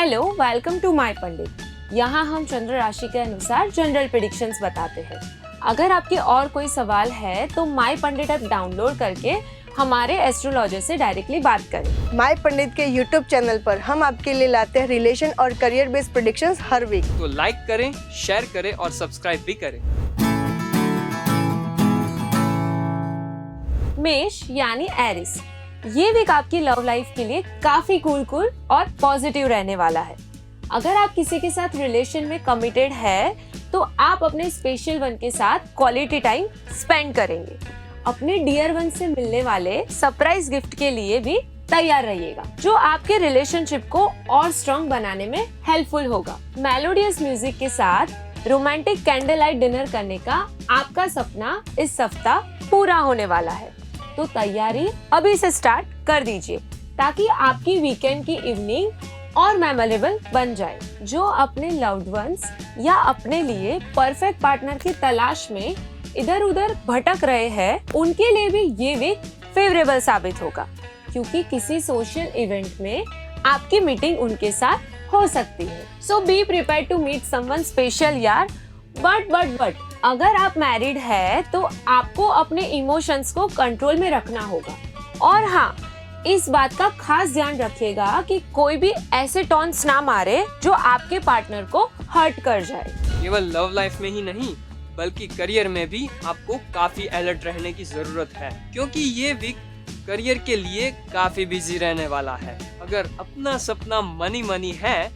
Hello, welcome to my पंडित। यहाँ हम चंद्र राशि के अनुसार जनरल प्रेडिक्शंस बताते हैं। अगर आपके और कोई सवाल है तो माय पंडित ऐप डाउनलोड करके हमारे एस्ट्रोलॉजर से डायरेक्टली बात करें। माय पंडित के यूट्यूब चैनल पर हम आपके लिए लाते हैं रिलेशन और करियर बेस्ड प्रेडिक्शंस हर वीक। तो लाइक करें, शेयर करें और सब्सक्राइब भी करें। मेष यानी एरिस, ये वीक आपकी लव लाइफ के लिए काफी कूल और पॉजिटिव रहने वाला है। अगर आप किसी के साथ रिलेशन में कमिटेड है तो आप अपने स्पेशल वन के साथ क्वालिटी टाइम स्पेंड करेंगे। अपने डियर वन से मिलने वाले सरप्राइज गिफ्ट के लिए भी तैयार रहिएगा, जो आपके रिलेशनशिप को और स्ट्रॉन्ग बनाने में हेल्पफुल होगा। मेलोडियस म्यूजिक के साथ रोमांटिक कैंडल लाइट डिनर करने का आपका सपना इस सप्ताह पूरा होने वाला है, तो तैयारी अभी से स्टार्ट कर दीजिए ताकि आपकी वीकेंड की इवनिंग और मेमोरेबल बन जाए। जो अपने लव्ड वंस या अपने लिए परफेक्ट पार्टनर की तलाश में इधर उधर भटक रहे हैं, उनके लिए भी ये वीक फेवरेबल साबित होगा, क्योंकि किसी सोशल इवेंट में आपकी मीटिंग उनके साथ हो सकती है। So be prepare to meet someone special यार। बट अगर आप मैरिड है तो आपको अपने इमोशंस को कंट्रोल में रखना होगा। और हाँ, इस बात का खास ध्यान रखिएगा कि कोई भी ऐसे टॉन्ट्स ना मारे जो आपके पार्टनर को हर्ट कर जाए। केवल लव लाइफ में ही नहीं बल्कि करियर में भी आपको काफी अलर्ट रहने की जरूरत है, क्योंकि ये वीक करियर के लिए काफी बिजी रहने वाला है। अगर अपना सपना मनी है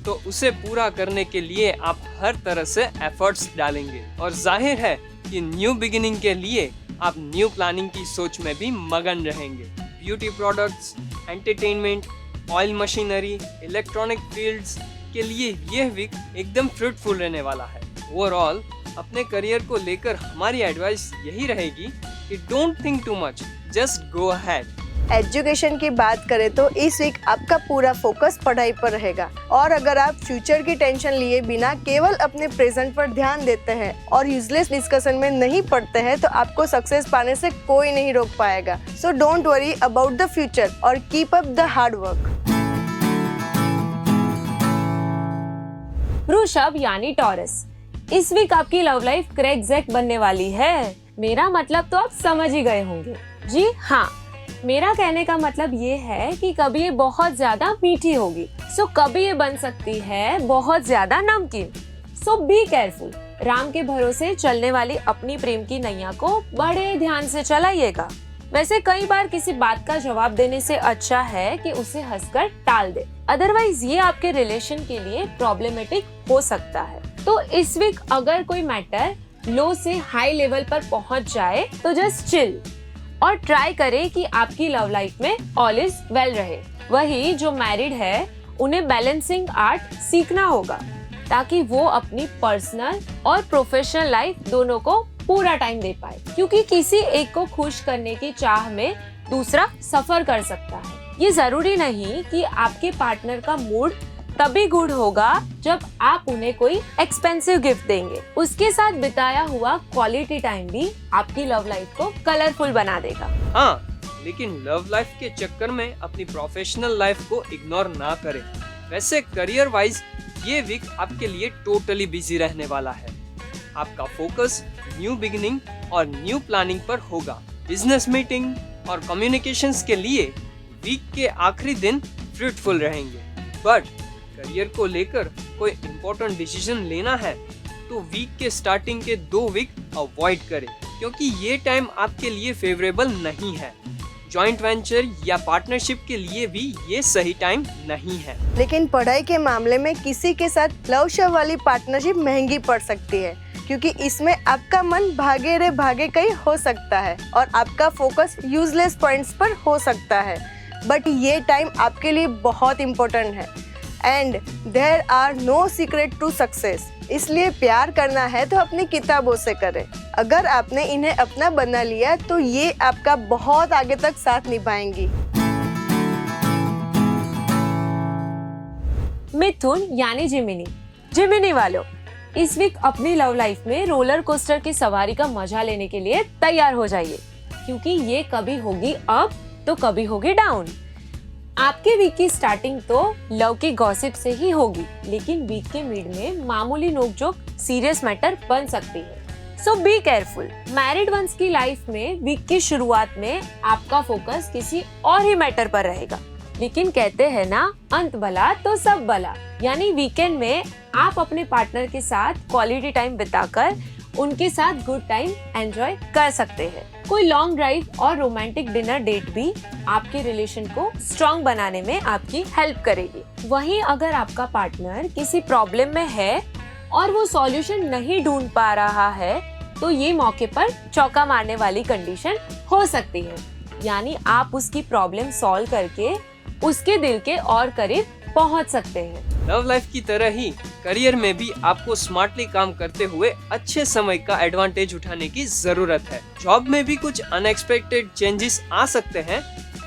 तो उसे पूरा करने के लिए आप हर तरह से एफर्ट्स डालेंगे, और जाहिर है कि न्यू बिगिनिंग के लिए आप न्यू प्लानिंग की सोच में भी मगन रहेंगे। Beauty products, entertainment, oil machinery, electronic fields के लिए यह वीक एकदम फ्रूटफुल रहने वाला है। ओवरऑल अपने करियर को लेकर हमारी एडवाइस यही रहेगी कि don't think too much, just go ahead. Education की बात करें तो इस वीक आपका पूरा फोकस पढ़ाई पर रहेगा, और अगर आप फ्यूचर की टेंशन लिए बिना केवल अपने प्रेजेंट पर ध्यान देते हैं और यूजलेस डिस्कशन में नहीं पड़ते हैं तो आपको सक्सेस पाने से कोई नहीं रोक पाएगा। So don't worry about the future और keep up the hard work. वृषभ यानी टॉरस, इस वीक आपकी लव लाइफ क्रैक जैक बनने वाली है। मेरा मतलब तो आप समझ ही गए होंगे। जी हाँ, मेरा कहने का मतलब ये है कि कभी ये बहुत ज्यादा मीठी होगी, सो कभी ये बन सकती है बहुत ज्यादा नमकीन। सो बी केयरफुल। राम के भरोसे चलने वाली अपनी प्रेम की नैया को बड़े ध्यान से चलाइएगा। वैसे कई बार किसी बात का जवाब देने से अच्छा है कि उसे हंसकर टाल दे, अदरवाइज ये आपके रिलेशन के लिए प्रॉब्लमेटिक हो सकता है। तो इस वीक अगर कोई मैटर लो से हाई लेवल पर पहुंच जाए तो जस्ट चिल और ट्राई करें कि आपकी लव लाइफ में ऑल इज वेल रहे। वही जो मैरिड है उन्हें बैलेंसिंग आर्ट सीखना होगा ताकि वो अपनी पर्सनल और प्रोफेशनल लाइफ दोनों को पूरा टाइम दे पाए, क्योंकि किसी एक को खुश करने की चाह में दूसरा सफर कर सकता है। ये जरूरी नहीं कि आपके पार्टनर का मूड तभी गुड होगा जब आप उन्हें कोई एक्सपेंसिव गिफ्ट देंगे। उसके साथ बिताया हुआ क्वालिटी टाइम भी आपकी लव लाइफ को कलरफुल बना देगा। हाँ, लेकिन लव लाइफ के चक्कर में अपनी प्रोफेशनल लाइफ को इग्नोर ना करें। वैसे करियर वाइज ये वीक आपके लिए टोटली बिजी रहने वाला है। आपका फोकस न्यू बिगिनिंग और न्यू प्लानिंग पर होगा। बिजनेस मीटिंग और कम्युनिकेशंस के लिए वीक के आखिरी दिन फ्रूटफुल रहेंगे। बट करियर को लेकर कोई इम्पोर्टेंट डिसीजन लेना है तो वीक के स्टार्टिंग के 2 वीक अवॉइड करें, क्योंकि ये टाइम आपके लिए फेवरेबल नहीं है। जॉइंट वेंचर या पार्टनरशिप के लिए भी ये सही टाइम नहीं है। लेकिन पढ़ाई के मामले में किसी के साथ लव शव वाली पार्टनरशिप महंगी पड़ सकती है, क्योंकि इसमें आपका मन भागे रे भागे कहीं हो सकता है और आपका फोकस यूजलेस पॉइंट्स पर हो सकता है। बट ये टाइम आपके लिए बहुत इम्पोर्टेंट है and there are no secret to success. इसलिए प्यार करना है तो अपनी किताबों से करें। अगर आपने इन्हें अपना बना लिया तो ये आपका बहुत आगे तक साथ निभाएंगी। मिथुन यानी जिमिनी वालों, इस वीक अपनी लव लाइफ में रोलर कोस्टर की सवारी का मजा लेने के लिए तैयार हो जाइए, क्योंकि ये कभी होगी अप तो कभी होगी डाउन। आपके वीक की स्टार्टिंग तो लव की गॉसिप से ही होगी, लेकिन वीक के मिड में मामूली नोकझोंक सीरियस मैटर बन सकती है। So be careful. Married once की लाइफ में वीक की शुरुआत में आपका फोकस किसी और ही मैटर पर रहेगा, लेकिन कहते हैं ना, अंत भला तो सब भला। यानी वीकेंड में आप अपने पार्टनर के साथ क्वालिटी टाइम बिताकर उनके साथ गुड टाइम एंजॉय कर सकते हैं। कोई लॉन्ग ड्राइव और रोमांटिक डिनर डेट भी आपके रिलेशन को स्ट्रॉन्ग बनाने में आपकी हेल्प करेगी। वहीं अगर आपका पार्टनर किसी प्रॉब्लम में है और वो सॉल्यूशन नहीं ढूंढ पा रहा है, तो ये मौके पर चौका मारने वाली कंडीशन हो सकती है। यानी आप उसकी प्रॉब्लम सॉल्व करके उसके दिल के और करीब पहुंच सकते हैं। लव लाइफ की तरह ही करियर में भी आपको स्मार्टली काम करते हुए अच्छे समय का एडवांटेज उठाने की जरूरत है। जॉब में भी कुछ अनएक्सपेक्टेड चेंजेस आ सकते हैं।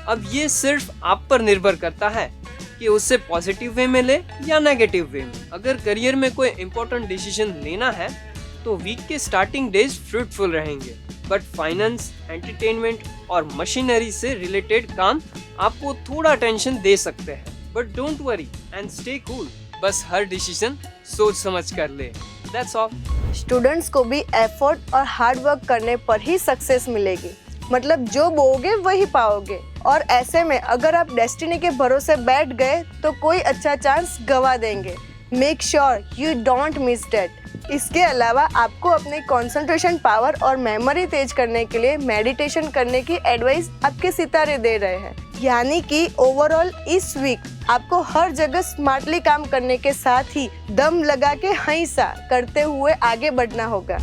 अब ये सिर्फ आप पर निर्भर करता है कि उससे पॉजिटिव वे में ले या नेगेटिव वे में। अगर करियर में कोई इम्पोर्टेंट डिसीजन लेना है तो वीक के स्टार्टिंग डेज फ्रूटफुल रहेंगे, बट फाइनेंस, एंटरटेनमेंट और मशीनरी से रिलेटेड काम आपको थोड़ा टेंशन दे सकते हैं। But don't worry and stay cool. बस हर डिसीजन सोच समझ कर ले। That's all. स्टूडेंट्स को भी एफर्ट और हार्ड वर्क करने पर ही सक्सेस मिलेगी। मतलब जो बोओगे वही पाओगे। और ऐसे में अगर आप डेस्टिनी के भरोसे बैठ गए तो कोई अच्छा चांस गवा देंगे। Make sure you don't miss that. इसके अलावा आपको अपने कंसंट्रेशन पावर और मेमोरी तेज करने के लिए मेडिटेशन करने की एडवाइस आपके सितारे दे रहे हैं। यानी कि ओवरऑल इस वीक आपको हर जगह स्मार्टली काम करने के साथ ही दम लगा के हंसा करते हुए आगे बढ़ना होगा।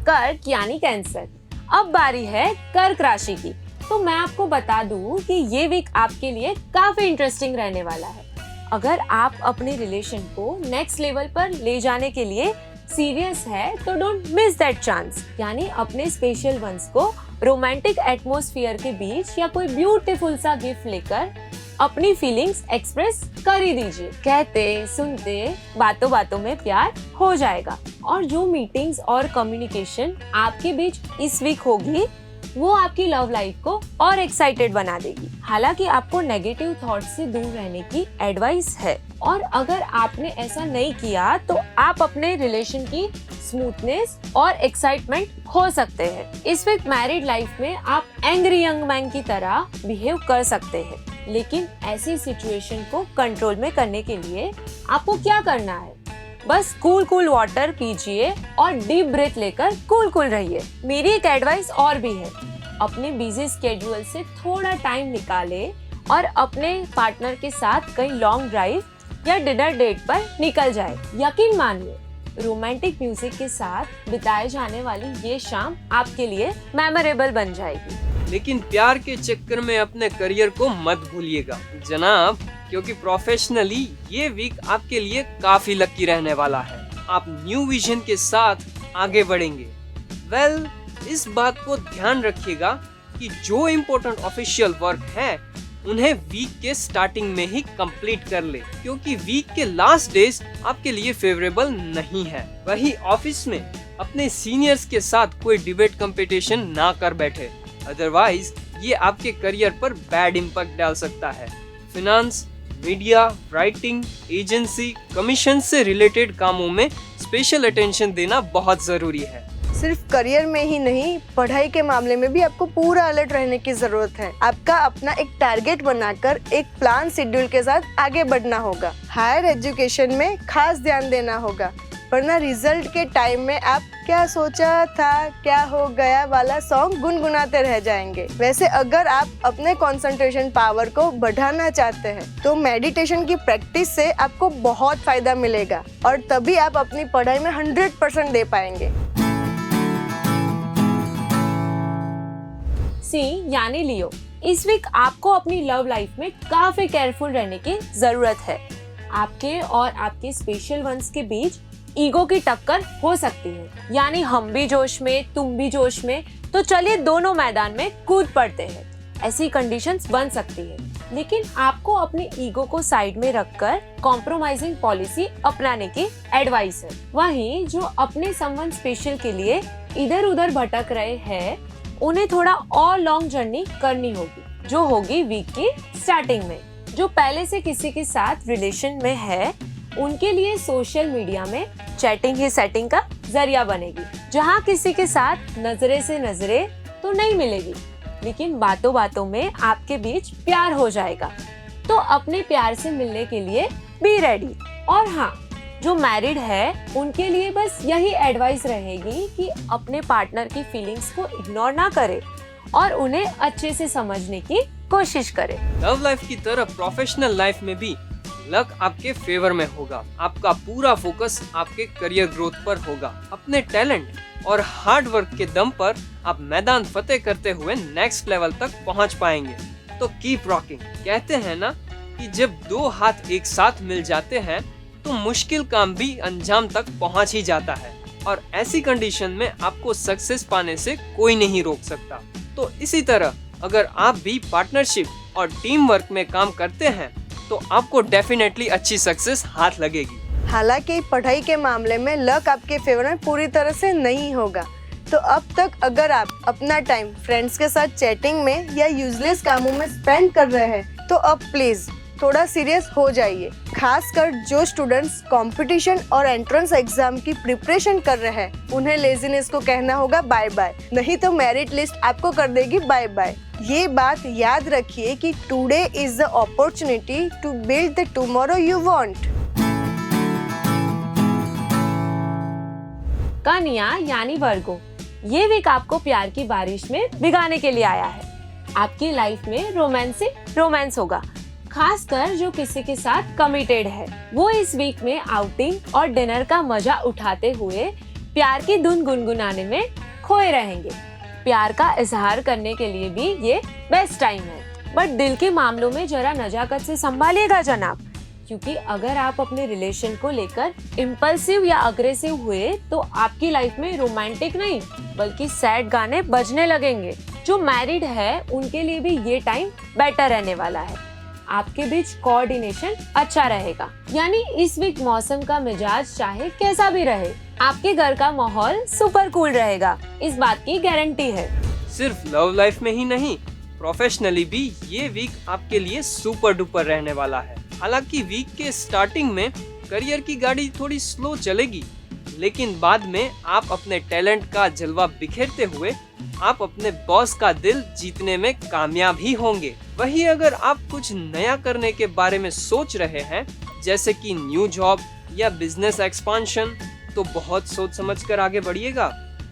कर्क यानी कैंसर। अब बारी है कर्क राशि की। तो मैं आपको बता दूं कि ये वीक आपके लिए काफी इंटरेस्टिंग रहने वाला है। अगर आप अपने रिलेशन को नेक्स्ट लेवल पर ले जाने के लिए सीरियस है तो डोंट मिस दैट चांस। यानी अपने स्पेशल वंस को रोमांटिक एटमॉस्फेयर के बीच या कोई ब्यूटीफुल सा गिफ्ट लेकर अपनी फीलिंग्स एक्सप्रेस कर ही दीजिए। कहते सुनते बातों बातों में प्यार हो जाएगा। और जो मीटिंग्स और कम्युनिकेशन आपके बीच इस वीक होगी वो आपकी लव लाइफ को और एक्साइटेड बना देगी। हालांकि आपको नेगेटिव थॉट्स से दूर रहने की एडवाइस है, और अगर आपने ऐसा नहीं किया तो आप अपने रिलेशन की स्मूथनेस और एक्साइटमेंट खो सकते हैं। इस वीक मैरिड लाइफ में आप एंग्री यंग मैन की तरह बिहेव कर सकते हैं, लेकिन ऐसी सिचुएशन को कंट्रोल में करने के लिए आपको क्या करना है, बस कूल वाटर पीजिए और डीप ब्रेथ लेकर कूल रहिए। मेरी एक एडवाइस और भी है, अपने बिजी स्केड्यूल से थोड़ा टाइम निकाले और अपने पार्टनर के साथ कहीं लॉन्ग ड्राइव या डिनर डेट पर निकल जाए। यकीन मानिए, रोमांटिक म्यूजिक के साथ बिताए जाने वाली ये शाम आपके लिए मेमोरेबल बन जाएगी। लेकिन प्यार के चक्कर में अपने करियर को मत भूलिएगा जनाब, क्योंकि प्रोफेशनली ये वीक आपके लिए काफी लकी रहने वाला है। आप न्यू विजन के साथ आगे बढ़ेंगे। वेल, इस बात को ध्यान रखिएगा कि जो इम्पोर्टेंट ऑफिशियल वर्क है उन्हें वीक के स्टार्टिंग में ही कंप्लीट कर ले, क्योंकि वीक के लास्ट डेज आपके लिए फेवरेबल नहीं है। वही ऑफिस में अपने सीनियर्स के साथ कोई डिबेट कंपटीशन ना कर बैठे, अदरवाइज ये आपके करियर पर बैड इम्पैक्ट डाल सकता है। Finance, media, writing, agency, commission से रिलेटेड कामों में स्पेशल अटेंशन देना बहुत जरूरी है। सिर्फ करियर में ही नहीं, पढ़ाई के मामले में भी आपको पूरा अलर्ट रहने की जरूरत है। आपका अपना एक टारगेट बनाकर एक प्लान शेड्यूल के साथ आगे बढ़ना होगा। हायर एजुकेशन में खास ध्यान देना होगा, वरना रिजल्ट के टाइम में आप क्या सोचा था क्या हो गया वाला सॉन्ग गुनगुनाते रह जाएंगे। वैसे अगर आप अपने कंसंट्रेशन पावर को बढ़ाना चाहते हैं तो मेडिटेशन की प्रैक्टिस से आपको बहुत फायदा मिलेगा और तभी आप अपनी पढ़ाई में 100% दे पाएंगे। सी यानी लियो। इस वीक आपको अपनी लव लाइफ में काफी केयरफुल रहने की जरूरत है। आपके और आपके स्पेशल वंस के बीच ईगो की टक्कर हो सकती है, यानी हम भी जोश में तुम भी जोश में, तो चलिए दोनों मैदान में कूद पड़ते हैं। ऐसी कंडीशंस बन सकती है, लेकिन आपको अपनी ईगो को साइड में रखकर कॉम्प्रोमाइजिंग पॉलिसी अपनाने की एडवाइस है। वहीं जो अपने समवन स्पेशल के लिए इधर उधर भटक रहे हैं उन्हें थोड़ा और लॉन्ग जर्नी करनी होगी, जो होगी वीक की स्टार्टिंग में। जो पहले से किसी के साथ रिलेशन में है, उनके लिए सोशल मीडिया में चैटिंग ही सेटिंग का जरिया बनेगी, जहाँ किसी के साथ नजरे से नजरे तो नहीं मिलेगी, लेकिन बातों बातों में आपके बीच प्यार हो जाएगा। तो अपने प्यार से मिलने के लिए बी रेडी। और हाँ, जो मैरिड है उनके लिए बस यही एडवाइस रहेगी कि अपने पार्टनर की फीलिंग्स को इग्नोर ना करे और उन्हें अच्छे से समझने की कोशिश करे। लव लाइफ की तरह प्रोफेशनल लाइफ में भी लक आपके फेवर में होगा। आपका पूरा फोकस आपके करियर ग्रोथ पर होगा। अपने टैलेंट और हार्ड वर्क के दम पर आप मैदान फतेह करते हुए नेक्स्ट लेवल तक पहुंच पाएंगे। तो कीप रॉकिंग। कहते हैं ना कि जब दो हाथ एक साथ मिल जाते हैं तो मुश्किल काम भी अंजाम तक पहुंच ही जाता है, और ऐसी कंडीशन में आपको सक्सेस पाने से कोई नहीं रोक सकता। तो इसी तरह अगर आप भी पार्टनरशिप और टीम वर्क में काम करते हैं तो आपको डेफिनेटली अच्छी सक्सेस हाथ लगेगी। हालांकि पढ़ाई के मामले में लक आपके फेवर में पूरी तरह से नहीं होगा, तो अब तक अगर आप अपना टाइम फ्रेंड्स के साथ चैटिंग में या यूजलेस कामों में स्पेंड कर रहे हैं तो अब प्लीज थोड़ा सीरियस हो जाइए। खासकर जो स्टूडेंट्स कंपटीशन और एंट्रेंस एग्जाम की प्रिपरेशन कर रहे हैं, उन्हें लेजीनेस को कहना होगा बाय बाय, नहीं तो मेरिट लिस्ट आपको कर देगी बाय बाय। ये बात याद रखिए कि today is the opportunity to build the tomorrow you want. कन्या यानी वर्गो, ये वीक आपको प्यार की बारिश में भिगाने के लिए आया है। आपकी लाइफ में रोमांस होगा, खासकर जो किसी के साथ कमिटेड है। वो इस वीक में आउटिंग और डिनर का मजा उठाते हुए प्यार की धुन गुनगुनाने में खोए रहेंगे। प्यार का इजहार करने के लिए भी ये बेस्ट टाइम है, बट दिल के मामलों में जरा नजाकत से संभालिएगा जनाब, क्योंकि अगर आप अपने रिलेशन को लेकर इम्पल्सिव या अग्रेसिव हुए तो आपकी लाइफ में रोमांटिक नहीं बल्कि सैड गाने बजने लगेंगे। जो मैरिड है उनके लिए भी ये टाइम बेटर रहने वाला है। आपके बीच कोऑर्डिनेशन अच्छा रहेगा, यानी इस वीक मौसम का मिजाज चाहे कैसा भी रहे, आपके घर का माहौल सुपर कूल रहेगा, इस बात की गारंटी है। सिर्फ लव लाइफ में ही नहीं, प्रोफेशनली भी ये वीक आपके लिए सुपर डुपर रहने वाला है। हालांकि वीक के स्टार्टिंग में करियर की गाड़ी थोड़ी स्लो चलेगी, लेकिन बाद में आप अपने टैलेंट का जलवा बिखेरते हुए आप अपने बॉस का दिल जीतने में कामयाब ही होंगे। वहीं अगर आप कुछ नया करने के बारे में सोच रहे हैं, जैसे कि न्यू जॉब या बिजनेस एक्सपांशन, तो बहुत सोच समझ कर आगे बढ़िएगा,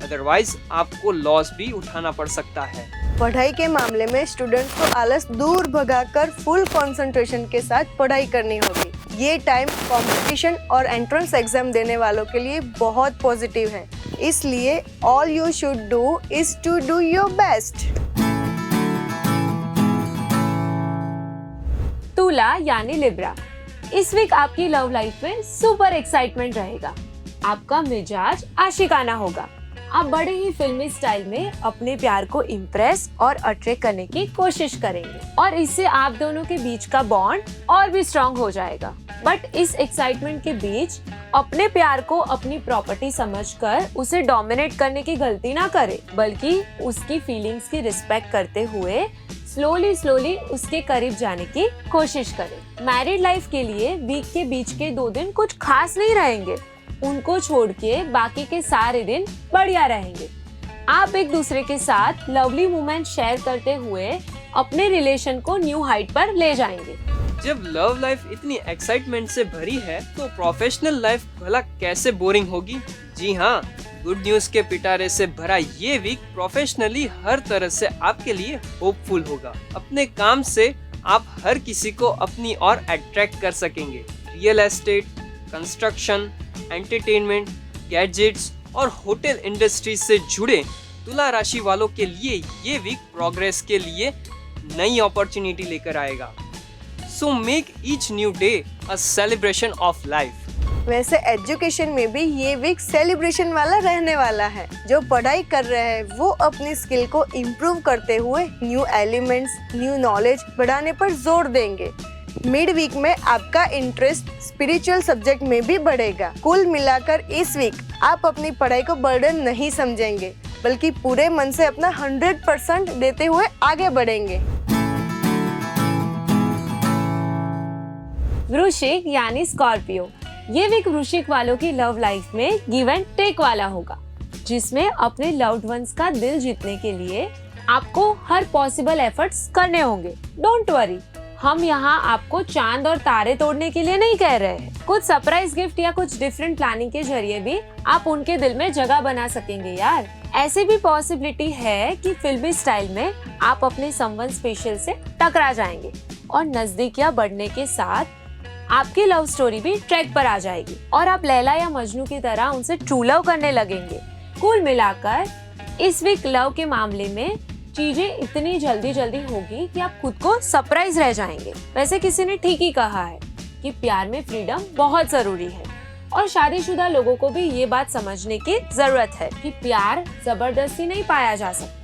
अदरवाइज आपको लॉस भी उठाना पड़ सकता है। पढ़ाई के मामले में स्टूडेंट्स को आलस दूर भगाकर फुल कंसंट्रेशन के साथ पढ़ाई करनी होगी। ये टाइम कंपटीशन और एंट्रेंस एग्जाम देने वालों के लिए बहुत पॉजिटिव है, इसलिए all you should do is to do your best. तुला यानी लिब्रा, इस वीक आपकी लव लाइफ में सुपर एक्साइटमेंट रहेगा। आपका मिजाज आशिकाना होगा। आप बड़े ही फिल्मी स्टाइल में अपने प्यार को इम्प्रेस और अट्रैक्ट करने की कोशिश करेंगे, और इससे आप दोनों के बीच का बॉन्ड और भी स्ट्रॉन्ग हो जाएगा। बट इस एक्साइटमेंट के बीच अपने प्यार को अपनी प्रॉपर्टी समझकर उसे डोमिनेट करने की गलती ना करें, बल्कि उसकी फीलिंग्स की रिस्पेक्ट करते हुए स्लोली उसके करीब जाने की कोशिश करें। मैरिड लाइफ के लिए वीक के बीच के 2 दिन कुछ खास नहीं रहेंगे, उनको छोड़ के बाकी के सारे दिन बढ़िया रहेंगे। आप एक दूसरे के साथ लवली मोमेंट शेयर करते हुए अपने रिलेशन को न्यू हाइट पर ले जाएंगे। जब लव लाइफ इतनी एक्साइटमेंट से भरी है तो प्रोफेशनल लाइफ भला कैसे बोरिंग होगी। जी हाँ, गुड न्यूज के पिटारे से भरा ये वीक प्रोफेशनली हर तरह से आपके लिए होपफुल होगा। अपने काम से आप हर किसी को अपनी ओर अट्रैक्ट कर सकेंगे। Real estate, construction, entertainment, gadgets और होटल इंडस्ट्री से जुड़े तुला राशि वालों के लिए ये वीक प्रोग्रेस के लिए नई अपॉर्चुनिटी लेकर आएगा। So make each new day a celebration of life. वैसे एजुकेशन में भी ये वीक सेलिब्रेशन वाला रहने वाला है। जो पढ़ाई कर रहे हैं वो अपनी स्किल को इम्प्रूव करते हुए न्यू एलिमेंट्स, न्यू नॉलेज बढ़ाने पर जोर देंगे। मिड वीक में आपका इंटरेस्ट स्पिरिचुअल सब्जेक्ट में भी बढ़ेगा। कुल मिलाकर इस वीक आप अपनी पढ़ाई को बर्डन नहीं समझेंगे, बल्कि पूरे मन से अपना 100% देते हुए आगे बढ़ेंगे। वृश्चिक यानी स्कॉर्पियो, ये वीक वृश्चिक वालों की लव लाइफ में गिव एंड टेक वाला होगा, जिसमें अपने लव्ड वंस का दिल जीतने के लिए आपको हर पॉसिबल एफर्ट्स करने होंगे। डोंट वरी, हम यहाँ आपको चांद और तारे तोड़ने के लिए नहीं कह रहे हैं। कुछ सरप्राइज गिफ्ट या कुछ डिफरेंट प्लानिंग के जरिए भी आप उनके दिल में जगह बना सकेंगे यार। ऐसी भी पॉसिबिलिटी है कि फिल्मी स्टाइल में आप अपने समवन स्पेशल से टकरा जाएंगे और नजदीकियां बढ़ने के साथ आपकी लव स्टोरी भी ट्रैक पर आ जाएगी और आप लैला या मजनू की तरह उनसे ट्रू लव करने लगेंगे। कुल मिलाकर इस वीक लव के मामले में चीजें इतनी जल्दी होगी कि आप खुद को सरप्राइज रह जाएंगे। वैसे किसी ने ठीक ही कहा है कि प्यार में फ्रीडम बहुत जरूरी है और शादीशुदा लोगों को भी ये बात समझने की जरूरत है कि प्यार जबरदस्ती नहीं पाया जा सकता।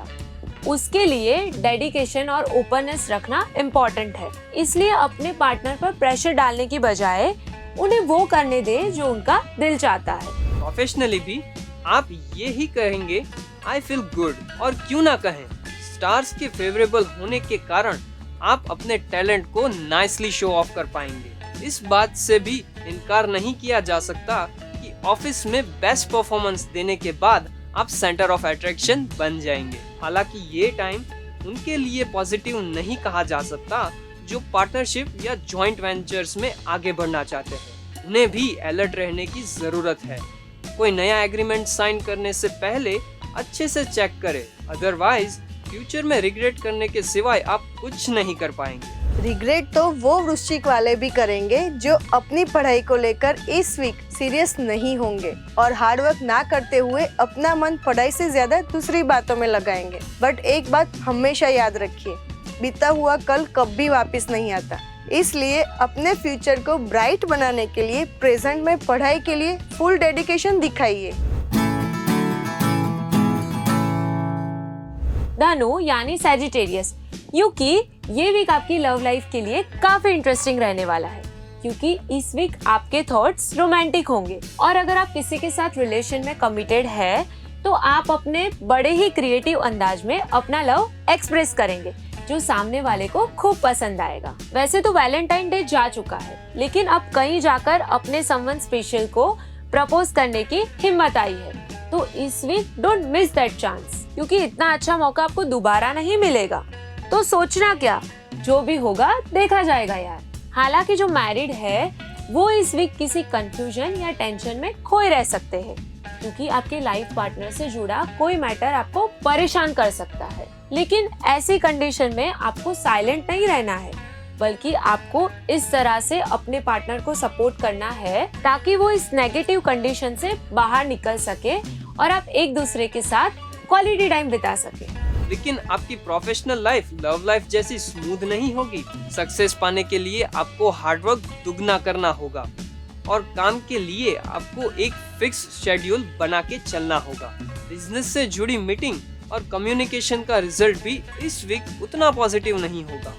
उसके लिए डेडिकेशन और ओपननेस रखना इम्पोर्टेंट है। इसलिए अपने पार्टनर पर प्रेशर डालने की बजाय उन्हें वो करने दे जो उनका दिल चाहता है। प्रोफेशनली भी आप ये ही कहेंगे आई फील गुड, और क्यों ना कहें, स्टार्स के फेवरेबल होने के कारण आप अपने टैलेंट को नाइसली शो ऑफ कर पाएंगे। इस बात से भी इनकार नहीं किया जा सकता कि ऑफिस में बेस्ट परफॉर्मेंस देने के बाद आप सेंटर ऑफ अट्रैक्शन बन जाएंगे। हालांकि ये टाइम उनके लिए पॉजिटिव नहीं कहा जा सकता जो पार्टनरशिप या जॉइंट वेंचर्स में आगे बढ़ना चाहते हैं। उन्हें भी अलर्ट रहने की जरूरत है। कोई नया एग्रीमेंट साइन करने से पहले अच्छे से चेक करें, अदरवाइज फ्यूचर में रिग्रेट करने के सिवाय आप कुछ नहीं कर पाएंगे। रिग्रेट तो वो वृश्चिक वाले भी करेंगे जो अपनी पढ़ाई को लेकर इस वीक सीरियस नहीं होंगे और हार्डवर्क ना करते हुए अपना मन पढ़ाई से ज्यादा दूसरी बातों में लगाएंगे। बट एक बात हमेशा याद रखिए, बीता हुआ कल कभी वापस नहीं आता। इसलिए अपने फ्यूचर को ब्राइट बनाने के लिए प्रेजेंट में पढ़ाई के लिए फुल डेडिकेशन दिखाइए। धनु यानी सैजिटेरियस, क्योंकि ये वीक आपकी लव लाइफ के लिए काफी इंटरेस्टिंग रहने वाला है, क्योंकि इस वीक आपके थॉट्स रोमांटिक होंगे और अगर आप किसी के साथ रिलेशन में कमिटेड है तो आप अपने बड़े ही क्रिएटिव अंदाज में अपना लव एक्सप्रेस करेंगे जो सामने वाले को खूब पसंद आएगा। वैसे तो वैलेंटाइन डे जा चुका है, लेकिन अब कहीं जाकर अपने समवन स्पेशल को प्रपोज करने की हिम्मत आई है। तो इस week don't miss that chance, क्योंकि इतना अच्छा मौका आपको दोबारा नहीं मिलेगा। तो सोचना क्या, जो भी होगा देखा जाएगा यार। हालांकि जो मैरिड है वो इस वीक किसी कंफ्यूजन या टेंशन में खोए रह सकते हैं, क्योंकि आपके लाइफ पार्टनर से जुड़ा कोई मैटर आपको परेशान कर सकता है। लेकिन ऐसी कंडीशन में आपको साइलेंट नहीं रहना है, बल्कि आपको इस तरह से अपने पार्टनर को सपोर्ट करना है ताकि वो इस नेगेटिव कंडीशन से बाहर निकल सके और आप एक दूसरे के साथ क्वालिटी टाइम बिता सके। लेकिन आपकी प्रोफेशनल लाइफ लव लाइफ जैसी स्मूथ नहीं होगी। सक्सेस पाने के लिए आपको हार्डवर्क दुगना करना होगा और काम के लिए आपको एक फिक्स शेड्यूल बना के चलना होगा। बिजनेस से जुड़ी मीटिंग और कम्युनिकेशन का रिजल्ट भी इस वीक उतना पॉजिटिव नहीं होगा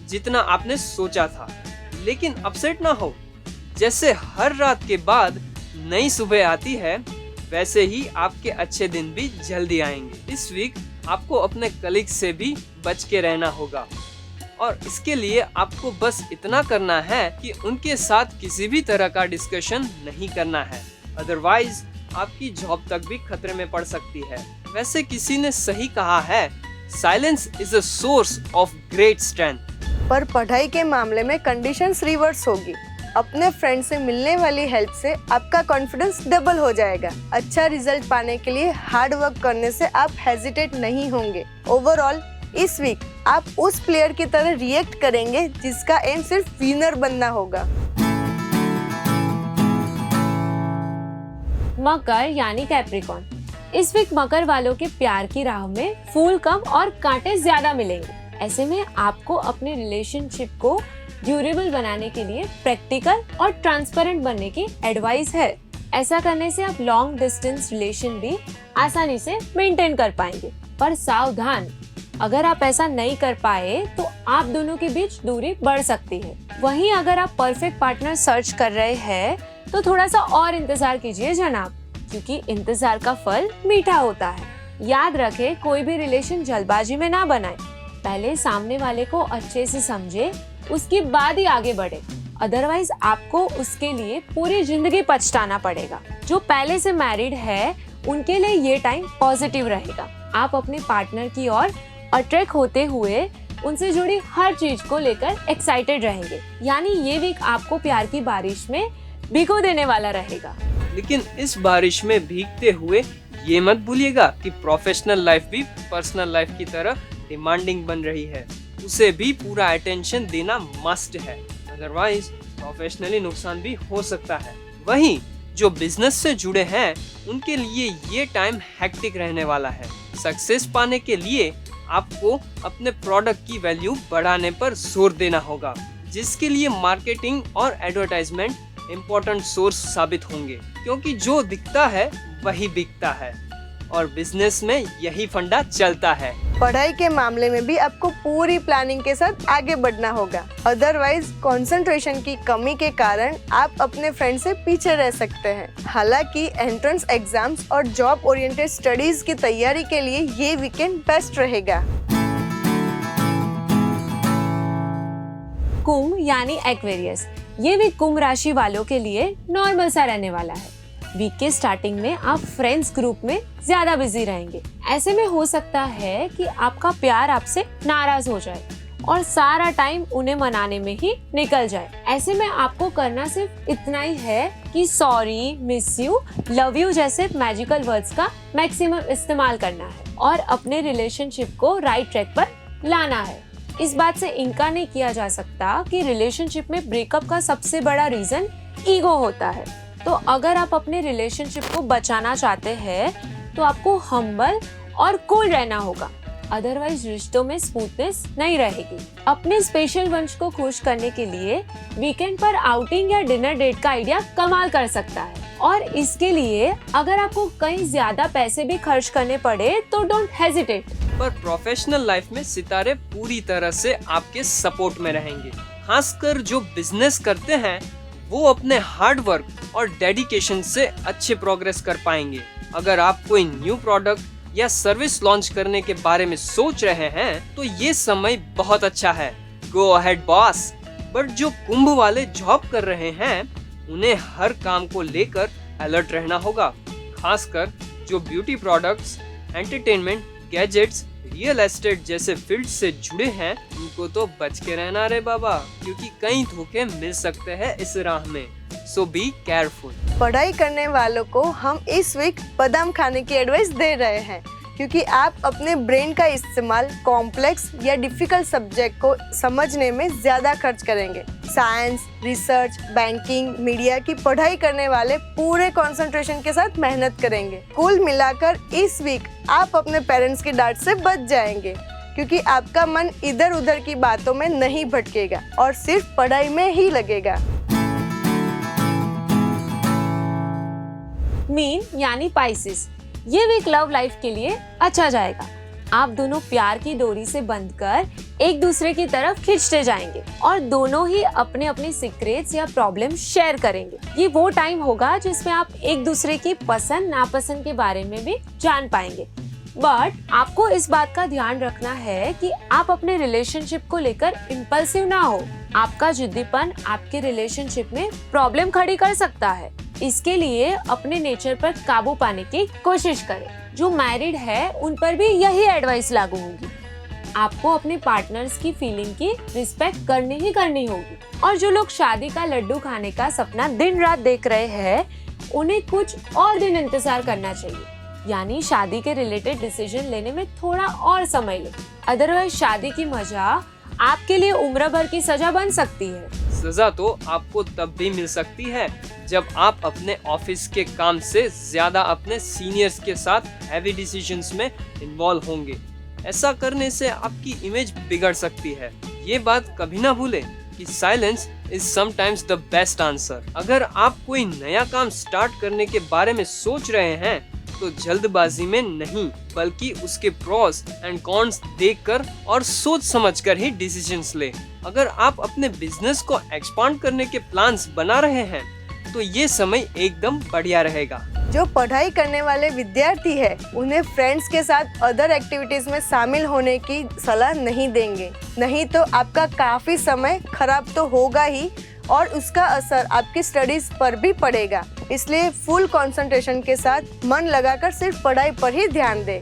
जितना आपने सोचा था। लेकिन अपसेट ना हो, जैसे हर रात के बाद नई सुबह आती है वैसे ही आपके अच्छे दिन भी जल्दी आएंगे। इस वीक आपको अपने कलीग से भी बच के रहना होगा और इसके लिए आपको बस इतना करना है कि उनके साथ किसी भी तरह का डिस्कशन नहीं करना है, अदरवाइज आपकी जॉब तक भी खतरे में पड़ सकती है। वैसे किसी ने सही कहा है, silence is a source of great strength. पर पढ़ाई के मामले में कंडीशंस रिवर्स होगी। अपने फ्रेंड से मिलने वाली हेल्प से आपका कॉन्फिडेंस डबल हो जाएगा। अच्छा रिजल्ट पाने के लिए हार्ड वर्क करने से आप हेजिटेट नहीं होंगे। ओवरऑल इस वीक आप उस प्लेयर की तरह रिएक्ट करेंगे जिसका एम सिर्फ विनर बनना होगा। मकर यानी कैप्रिकॉर्न, इस वीक मकर वालों के प्यार की राह में फूल कम और कांटे ज्यादा मिलेंगे। ऐसे में आपको अपने रिलेशनशिप को ड्यूरेबल बनाने के लिए प्रैक्टिकल और ट्रांसपेरेंट बनने की एडवाइस है। ऐसा करने से आप लॉन्ग डिस्टेंस रिलेशन भी आसानी से मेंटेन कर पाएंगे। पर सावधान, अगर आप ऐसा नहीं कर पाए तो आप दोनों के बीच दूरी बढ़ सकती है। वहीं अगर आप परफेक्ट पार्टनर सर्च कर रहे हैं तो थोड़ा सा और इंतजार कीजिए जनाब, क्योंकि इंतजार का फल मीठा होता है। याद रखें, कोई भी रिलेशन जल्दबाजी में ना बनाए। पहले सामने वाले को अच्छे से समझे, उसके बाद ही आगे बढ़े। अदरवाइज आपको उसके लिए पूरी जिंदगी पछताना पड़ेगा। जो पहले से मैरिड है उनके लिए ये टाइम पॉजिटिव रहेगा। आप अपने पार्टनर की ओर अट्रैक्ट होते हुए उनसे जुड़ी हर चीज को लेकर एक्साइटेड रहेंगे। यानी ये वीक आपको प्यार की बारिश में भिगो देने वाला रहेगा। लेकिन इस बारिश में भीगते हुए ये मत भूलिएगा कि प्रोफेशनल लाइफ भी पर्सनल लाइफ की तरह डिमांडिंग बन रही है। उसे भी पूरा अटेंशन देना मस्ट है, अदरवाइज प्रोफेशनली नुकसान भी हो सकता है। वहीं जो बिजनेस से जुड़े हैं उनके लिए ये टाइम हेक्टिक रहने वाला है। सक्सेस पाने के लिए आपको अपने प्रोडक्ट की वैल्यू बढ़ाने पर जोर देना होगा, जिसके लिए मार्केटिंग और एडवर्टाइजमेंट इम्पोर्टेंट सोर्स साबित होंगे, क्योंकि जो दिखता है वही बिकता है और बिजनेस में यही फंडा चलता है। पढ़ाई के मामले में भी आपको पूरी प्लानिंग के साथ आगे बढ़ना होगा, अदरवाइज कंसंट्रेशन की कमी के कारण आप अपने फ्रेंड से पीछे रह सकते हैं। हालांकि एंट्रेंस एग्जाम्स और जॉब ओरिएंटेड स्टडीज की तैयारी के लिए ये वीकेंड बेस्ट रहेगा। कुंभ यानी एक्वेरियस, ये वीक कुंभ राशि वालों के लिए नॉर्मल सा रहने वाला है। वीक के स्टार्टिंग में आप फ्रेंड्स ग्रुप में ज्यादा बिजी रहेंगे। ऐसे में हो सकता है कि आपका प्यार आपसे नाराज हो जाए और सारा टाइम उन्हें मनाने में ही निकल जाए। ऐसे में आपको करना सिर्फ इतना ही है कि sorry, miss you, love you जैसे मैजिकल वर्ड्स का मैक्सिमम इस्तेमाल करना है और अपने रिलेशनशिप को राइट ट्रैक पर लाना है। इस बात से इनकार नहीं किया जा सकता कि रिलेशनशिप में ब्रेकअप का सबसे बड़ा रीजन ईगो होता है। तो अगर आप अपने रिलेशनशिप को बचाना चाहते हैं तो आपको हम्बल और कूल रहना होगा, अदरवाइज रिश्तों में स्मूथनेस नहीं रहेगी। अपने स्पेशल वंश को खुश करने के लिए वीकेंड पर आउटिंग या डिनर डेट का आइडिया कमाल कर सकता है। और इसके लिए अगर आपको कहीं ज्यादा पैसे भी खर्च करने पड़े तो डोंट हेजिटेट। पर प्रोफेशनल लाइफ में सितारे पूरी तरह से आपके सपोर्ट में रहेंगे। खासकर जो बिजनेस करते हैं वो अपने हार्ड वर्क और डेडिकेशन से अच्छे प्रोग्रेस कर पाएंगे। अगर आप कोई न्यू प्रोडक्ट या सर्विस लॉन्च करने के बारे में सोच रहे हैं तो ये समय बहुत अच्छा है, गो अहेड बॉस। बट जो कुंभ वाले जॉब कर रहे हैं उन्हें हर काम को लेकर अलर्ट रहना होगा। खासकर जो beauty products, entertainment, gadgets, real estate जैसे फील्ड से जुड़े हैं उनको तो बच के रहना रे बाबा, क्योंकि कई धोखे मिल सकते हैं इस राह में। सो बी केयरफुल। पढ़ाई करने वालों को हम इस वीक बादाम खाने की एडवाइस दे रहे हैं, क्योंकि आप अपने ब्रेन का इस्तेमाल कॉम्प्लेक्स या डिफिकल्ट सब्जेक्ट को समझने में ज्यादा खर्च करेंगे। साइंस, रिसर्च, बैंकिंग, मीडिया की पढ़ाई करने वाले पूरे कंसंट्रेशन के साथ मेहनत करेंगे। कुल मिलाकर इस वीक आप अपने पेरेंट्स की डांट से बच जाएंगे, क्योंकि आपका मन इधर उधर की बातों में नहीं भटकेगा और सिर्फ पढ़ाई में ही लगेगा। मीन यानी पाइसेस, ये वीक लव लाइफ के लिए अच्छा जाएगा। आप दोनों प्यार की डोरी से बंधकर एक दूसरे की तरफ खींचते जाएंगे और दोनों ही अपने अपने सीक्रेट्स या प्रॉब्लम शेयर करेंगे। ये वो टाइम होगा जिसमें आप एक दूसरे की पसंद नापसंद के बारे में भी जान पाएंगे। बट आपको इस बात का ध्यान रखना है कि आप अपने रिलेशनशिप को लेकर इम्पल्सिव ना हो। आपका जिद्दीपन आपके रिलेशनशिप में प्रॉब्लम खड़ी कर सकता है। इसके लिए अपने नेचर पर काबू पाने की कोशिश करें। जो मैरिड है उन पर भी यही एडवाइस लागू होगी। आपको अपने पार्टनर्स की फीलिंग की रिस्पेक्ट करनी ही करनी होगी। और जो लोग शादी का लड्डू खाने का सपना दिन रात देख रहे हैं उन्हें कुछ और दिन इंतजार करना चाहिए, यानी शादी के रिलेटेड डिसीजन लेने में थोड़ा और समय ले। अदरवाइज शादी की मजा आपके लिए उम्र भर की सजा बन सकती है। सजा तो आपको तब भी मिल सकती है जब आप अपने ऑफिस के काम से ज्यादा अपने सीनियर्स के साथ हैवी डिसीजंस में इन्वॉल्व होंगे। ऐसा करने से आपकी इमेज बिगड़ सकती है। ये बात कभी ना भूलें कि silence is sometimes the best answer. अगर आप कोई नया काम स्टार्ट करने के बारे में सोच रहे हैं तो जल्दबाजी में नहीं, बल्कि उसके प्रोस एंड कॉन्स देखकर और सोच समझकर ही डिसीजंस ले। अगर आप अपने बिजनेस को एक्सपांड करने के प्लान्स बना रहे हैं तो ये समय एकदम बढ़िया रहेगा। जो पढ़ाई करने वाले विद्यार्थी है उन्हें फ्रेंड्स के साथ अदर एक्टिविटीज में शामिल होने की सलाह नहीं देंगे, नहीं तो आपका काफ़ी समय खराब तो होगा ही और उसका असर आपकी स्टडीज पर भी पड़ेगा। इसलिए फुल कंसंट्रेशन के साथ मन लगाकर सिर्फ पढ़ाई पर ही ध्यान दें।